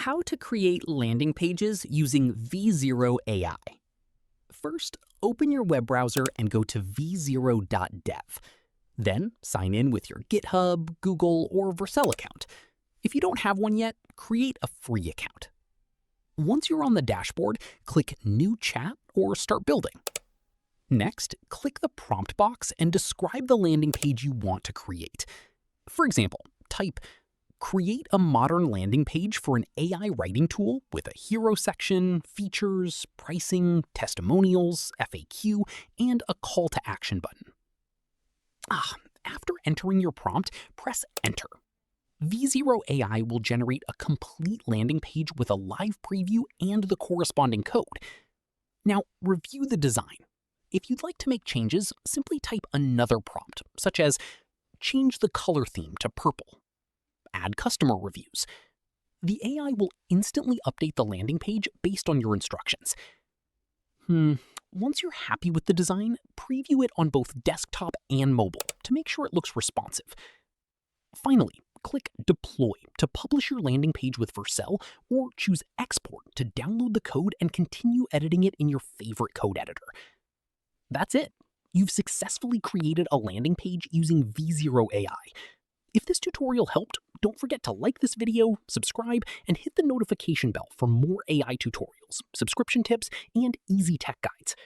How to create landing pages using V0 AI. First, open your web browser and go to v0.dev. Then, sign in with your GitHub, Google, or Vercel account. If you don't have one yet, create a free account. Once you're on the dashboard, click New Chat or Start Building. Next, click the prompt box and describe the landing page you want to create. For example, type, "Create a modern landing page for an AI writing tool with a hero section, features, pricing, testimonials, FAQ, and a call to action button." After entering your prompt, press Enter. V0 AI will generate a complete landing page with a live preview and the corresponding code. Now, review the design. If you'd like to make changes, simply type another prompt, such as, "Change the color theme to purple." Add customer reviews. The AI will instantly update the landing page based on your instructions. Once you're happy with the design, preview it on both desktop and mobile to make sure it looks responsive. Finally, click Deploy to publish your landing page with Vercel, or choose Export to download the code and continue editing it in your favorite code editor. That's it. You've successfully created a landing page using V0 AI. If this tutorial helped, don't forget to like this video, subscribe, and hit the notification bell for more AI tutorials, subscription tips, and easy tech guides.